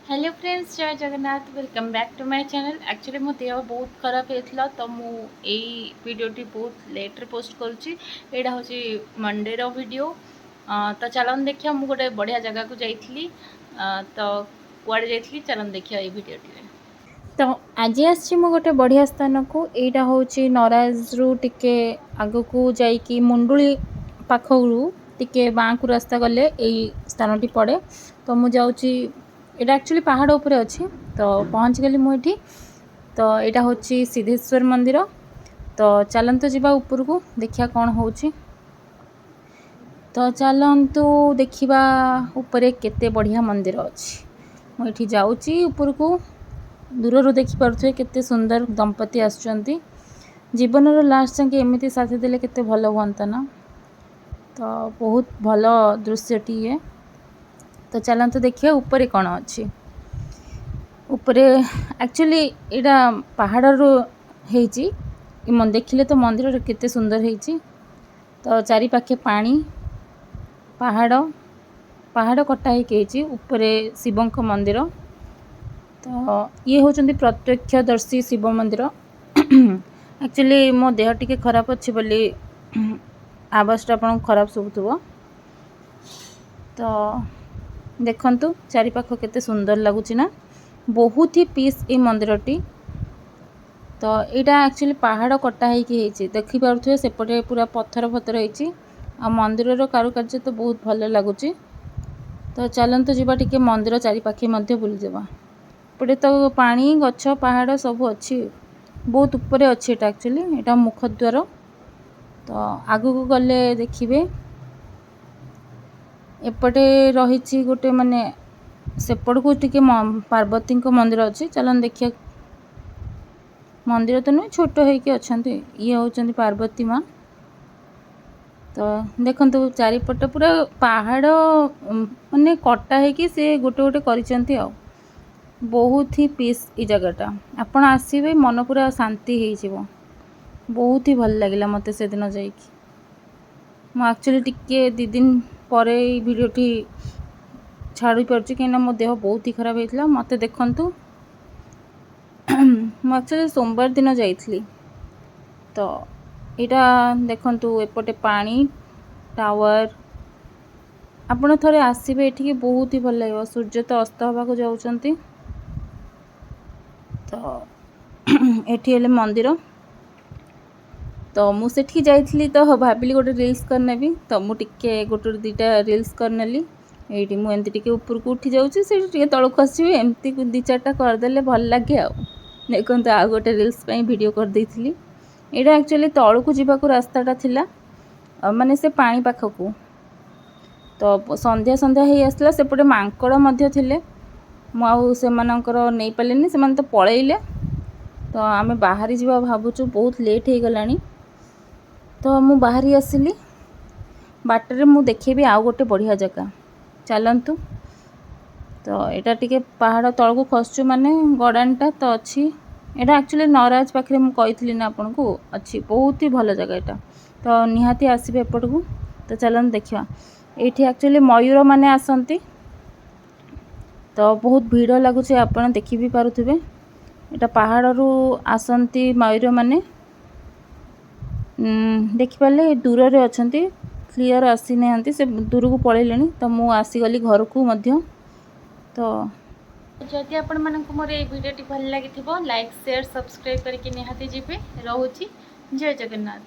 Hello friends, जय Jagannath. Welcome back to my channel. Actually मो देह बहुत खराब होता तो मुझे वीडियोटी बहुत लेट्रे पोस्ट करुँची। यहाँ हूँ मंडे रो वीडियो। तो चलन देखिए मुझे गोटे बढ़िया जगह को जाइली। तो कुआड़े जाइली चलन देखिए ये वीडियोटी। तो आज आसी गोटे बढ़िया स्थान को। यहाँ हूँ नराज रु टिके आग को जाकि मुंडुली पाखरु टिके बाँ को रास्ता गले यही स्थानटी पड़े। तो मुझे जाऊँगी यहाँ एक्चुअली पहाड़ उपरे अच्छी। तो पहुँच गली मुझे। तो यहाँ हूँ सिद्धेश्वर मंदिर। तो चलतु जावा ऊपर को देखिया कौन हो। तो चलतु देखा ऊपर केते बढ़िया मंदिर अच्छी। मुझे जाऊँगी ऊपर को। दूर देखिपे केते सुंदर दंपति आसुचंती। जीवन लास्ट जाके एमती साथी देले केते भल हुअंता ना। तो बहुत भल दृश्यटी है। तो चलते देखिए ऊपर कौन अच्छी। ऊपर एक्चुअली यहाँ पहाड़ देखिले तो मंदिर केते सुंदर है। तो चारि पाखे पानी पहाड़ पहाड़ कटा ही ऊपर शिवं मंदिर। तो ये होचंदी प्रत्यक्षदर्शी शिव मंदिर। एक्चुअली मो देह टिके खराब अच्छी बोली आवाज़ आपन खराब शुभुव। तो देखंतु चारि पाख केते सुंदर लगुच ना। बहुत ही पीस ये मंदिरटी। तो यहाँ एक्चुअली पहाड़ कटा ही देखि पारुथिबे सेपटे पूरा पत्थर फत्थर होइछि। आ मंदिर कारुकार्य तो बहुत भल लगुच। तो चलतु जीवा टिके मंदिर चारि पाखे मध्य बुली जावा। एपटे तो पानी गछ पहाड़ सब अच्छी। बहुत ऊपर अच्छी एटा एक्चुअली एटा मुखद्वार। तो आगु को गले देखिबे एपटे रही गोटे माने सेपट को टिके पार्वती मंदिर अच्छी। चलन देखिए मंदिर तो नुह छोट होके अच्छा। ये होचंदी पार्वती माँ। तो देखंतु चारिपट पूरा पहाड़ माने कटा है से गोटे गोटे करिसेंती। आ बहुत ही पीस ई जगहटा। आपण आसीबे मन पूरा शांति हो जिवो। बहुत ही भल लगिला मते से दिन जाइकी। मो एक्चुअली टिके 2 दिन परे वीडियोटी छाड़ी पार्ची कहीं मो देह बहुत ही खराब होता। मत देखंतु मु एक्चुअली सोमवार दिन जाइली। तो यहाँ देखंतु एपटे पानी टावर आपण थोड़े आसबे ये बहुत ही भल लगे। सूर्य तो अस्त हवा को जाउछंती। तो ये मंदिर। तो मुझे जाइली तो भाविली गोटे रील्स करनेबी। तो मुझे गोटे 2टा रील्स करनेली। ये मुझे ऊपर को उठी जाऊँगी तौक खसबी एमती 2-4टा करदे भल लगे। देखो आ गोटे रील्स वीडियो कर देइथिली। यहाँ एक्चुअली तौक को जावाक रास्ताटा थिला माने से पानी पाखक। तो संध्या संध्या ही आसला सेपटे मांकड़ मध्य थिले। मुझे नहीं पारे से तो पलैले। तो आम बाहरी जावा भावुँ बहुत लेट हो गलानी। तो मु बाहरी आसिली बाटर मु देखेबी आउ गोटे बढ़िया जगह। चलतु तो यहाँ टिके पहाड़ तौक खसचु माने गड़ानटा तो अच्छी। यहाँ एक्चुअली नराज पाखे मुझे कही ना आपन को अच्छी बहुत ही भल जगह यहाँ। तो निहाती आसबे एपट को। तो चलन देखा ये एक्चुअली मयूर माने आसंती। तो बहुत भीड़ लगुच आपन देखि भी पारुथिबे। यहाँ पहाड़ रू आसंती मयूर माने देखिपारे दूर रे अच्छंती। क्लियर आसी नहीं से दूर को पलैले। तो मु आसीगली घर को मध्य। तो जदि आपण मानक मोर ए वीडियोटी भल लागिथिबो लाइक शेयर सब्सक्राइब करके निहाती जिबे। रहउची जय जगन्नाथ।